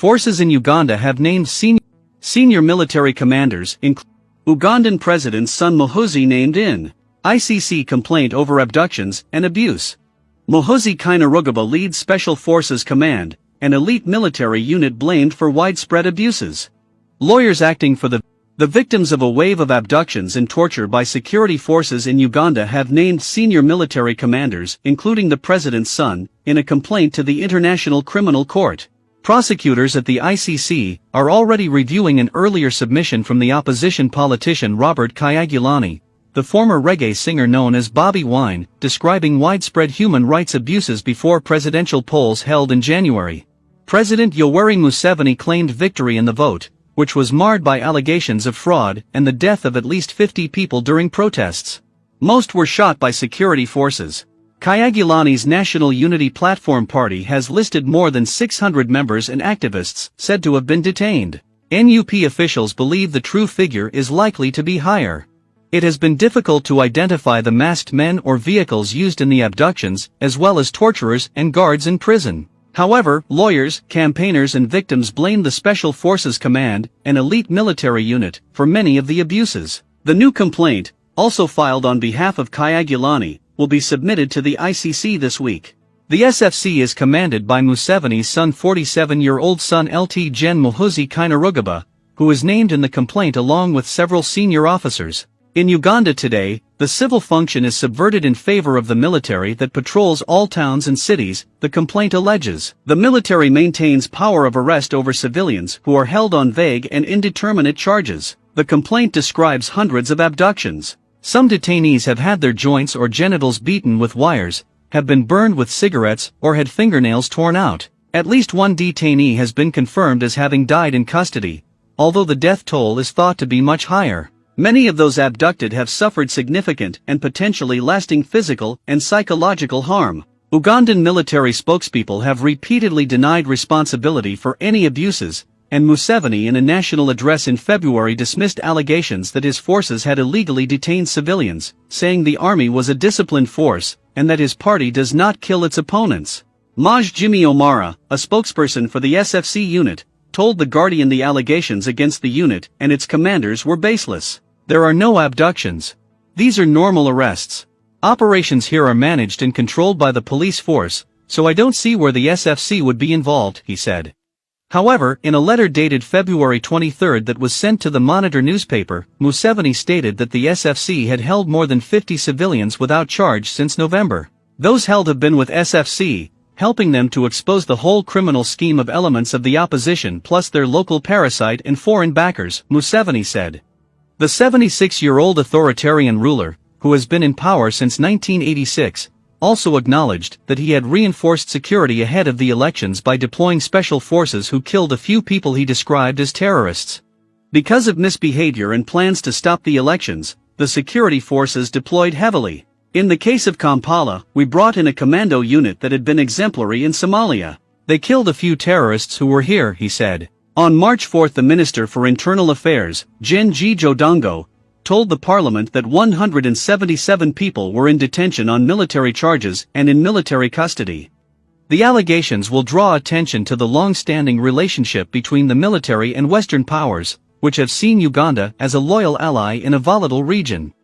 Forces in Uganda have named senior military commanders, including Ugandan President's son Muhoozi named in ICC complaint over abductions and abuse. Muhoozi Kainerugaba leads Special Forces Command, an elite military unit blamed for widespread abuses. Lawyers acting for the victims of a wave of abductions and torture by security forces in Uganda have named senior military commanders, including the president's son, in a complaint to the International Criminal Court. Prosecutors at the ICC are already reviewing an earlier submission from the opposition politician Robert Kyagulanyi, the former reggae singer known as Bobby Wine, describing widespread human rights abuses before presidential polls held in January. President Yoweri Museveni claimed victory in the vote, which was marred by allegations of fraud and the death of at least 50 people during protests. Most were shot by security forces. Kyagulanyi's National Unity Platform Party has listed more than 600 members and activists said to have been detained. NUP officials believe the true figure is likely to be higher. It has been difficult to identify the masked men or vehicles used in the abductions, as well as torturers and guards in prison. However, lawyers, campaigners and victims blame the Special Forces Command, an elite military unit, for many of the abuses. The new complaint, also filed on behalf of Kyagulanyi, will be submitted to the ICC this week. The SFC is commanded by Museveni's son 47-year-old son Lt Gen Muhoozi Kainerugaba, who is named in the complaint along with several senior officers. In Uganda today, the civil function is subverted in favor of the military that patrols all towns and cities, the complaint alleges. The military maintains power of arrest over civilians who are held on vague and indeterminate charges. The complaint describes hundreds of abductions. Some detainees have had their joints or genitals beaten with wires, have been burned with cigarettes, or had fingernails torn out. At least one detainee has been confirmed as having died in custody, although the death toll is thought to be much higher. Many of those abducted have suffered significant and potentially lasting physical and psychological harm. Ugandan military spokespeople have repeatedly denied responsibility for any abuses, and Museveni in a national address in February dismissed allegations that his forces had illegally detained civilians, saying the army was a disciplined force, and that his party does not kill its opponents. Maj Jimmy Omara, a spokesperson for the SFC unit, told The Guardian the allegations against the unit and its commanders were baseless. There are no abductions. These are normal arrests. Operations here are managed and controlled by the police force, so I don't see where the SFC would be involved, he said. However, in a letter dated February 23 that was sent to the Monitor newspaper, Museveni stated that the SFC had held more than 50 civilians without charge since November. Those held have been with SFC, helping them to expose the whole criminal scheme of elements of the opposition plus their local parasite and foreign backers, Museveni said. The 76-year-old authoritarian ruler, who has been in power since 1986, also acknowledged that he had reinforced security ahead of the elections by deploying special forces who killed a few people he described as terrorists. Because of misbehavior and plans to stop the elections, the security forces deployed heavily. In the case of Kampala, we brought in a commando unit that had been exemplary in Somalia. They killed a few terrorists who were here, he said. On March 4 the Minister for Internal Affairs, Gen G. Jodongo, told the parliament that 177 people were in detention on military charges and in military custody. The allegations will draw attention to the long-standing relationship between the military and Western powers, which have seen Uganda as a loyal ally in a volatile region.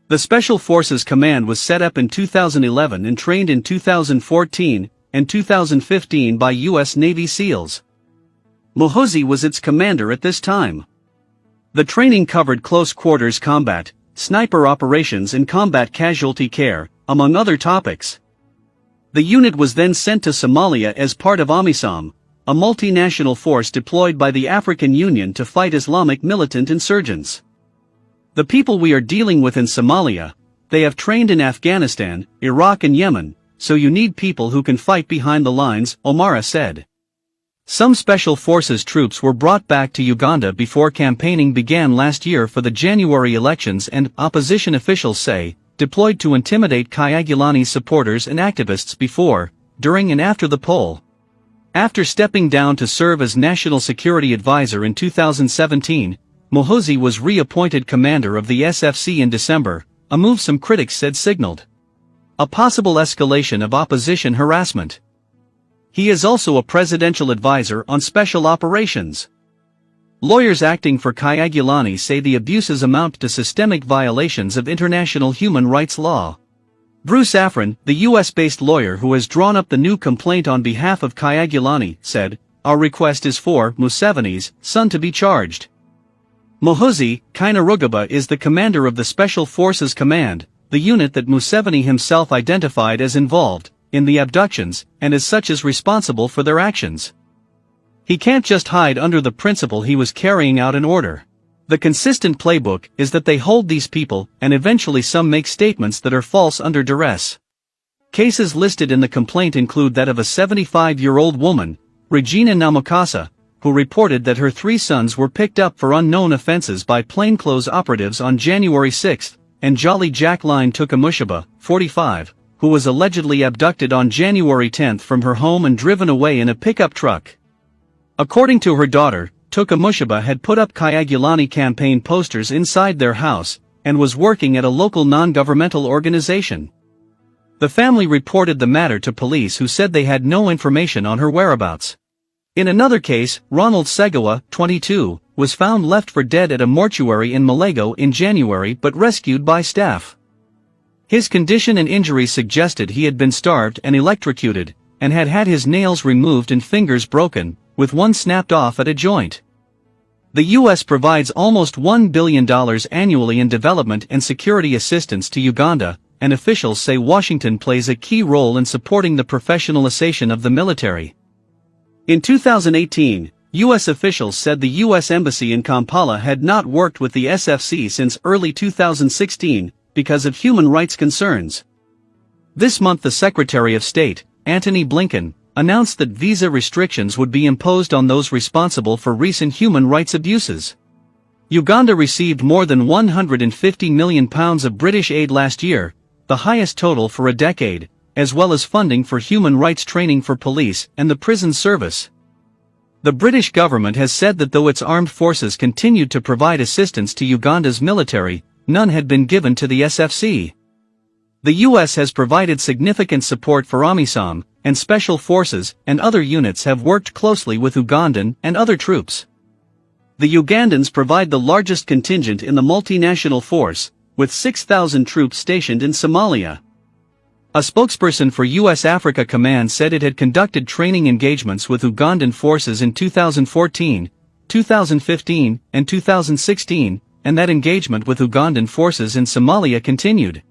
The Special Forces Command was set up in 2011 and trained in 2014 and 2015 by U.S. Navy SEALs. Muhoozi was its commander at this time. The training covered close-quarters combat, sniper operations and combat casualty care, among other topics. The unit was then sent to Somalia as part of AMISOM, a multinational force deployed by the African Union to fight Islamic militant insurgents. The people we are dealing with in Somalia, they have trained in Afghanistan, Iraq and Yemen, so you need people who can fight behind the lines, Omara said. Some Special Forces troops were brought back to Uganda before campaigning began last year for the January elections and, opposition officials say, deployed to intimidate Kyagulanyi's supporters and activists before, during and after the poll. After stepping down to serve as National Security Advisor in 2017, Muhoozi was reappointed commander of the SFC in December, a move some critics said signaled a possible escalation of opposition harassment. He is also a presidential advisor on special operations. Lawyers acting for Kyagulanyi say the abuses amount to systemic violations of international human rights law. Bruce Afrin, the US-based lawyer who has drawn up the new complaint on behalf of Kyagulanyi, said, "Our request is for Museveni's son to be charged." Muhoozi Kainerugaba is the commander of the Special Forces Command, the unit that Museveni himself identified as involved in the abductions, and as such is responsible for their actions. He can't just hide under the principle he was carrying out an order. The consistent playbook is that they hold these people, and eventually some make statements that are false under duress. Cases listed in the complaint include that of a 75-year-old woman, Regina Namukasa, who reported that her 3 sons were picked up for unknown offenses by plainclothes operatives on January 6, and Jolly Jacqueline Tukamushaba, 45, who was allegedly abducted on January 10 from her home and driven away in a pickup truck. According to her daughter, Tukamushaba had put up Kyagulanyi campaign posters inside their house, and was working at a local non-governmental organization. The family reported the matter to police, who said they had no information on her whereabouts. In another case, Ronald Segawa, 22, was found left for dead at a mortuary in Malego in January but rescued by staff. His condition and injuries suggested he had been starved and electrocuted, and had had his nails removed and fingers broken, with one snapped off at a joint. The U.S. provides almost $1 billion annually in development and security assistance to Uganda, and officials say Washington plays a key role in supporting the professionalization of the military. In 2018, U.S. officials said the U.S. Embassy in Kampala had not worked with the SFC since early 2016 because of human rights concerns. This month, the Secretary of State, Antony Blinken, announced that visa restrictions would be imposed on those responsible for recent human rights abuses. Uganda received more than £150 million of British aid last year, the highest total for a decade, as well as funding for human rights training for police and the prison service. The British government has said that though its armed forces continued to provide assistance to Uganda's military, none had been given to the SFC. The U.S. has provided significant support for AMISOM, and special forces and other units have worked closely with Ugandan and other troops. The Ugandans provide the largest contingent in the multinational force, with 6,000 troops stationed in Somalia. A spokesperson for U.S. Africa Command said it had conducted training engagements with Ugandan forces in 2014, 2015, and 2016, and that engagement with Ugandan forces in Somalia continued.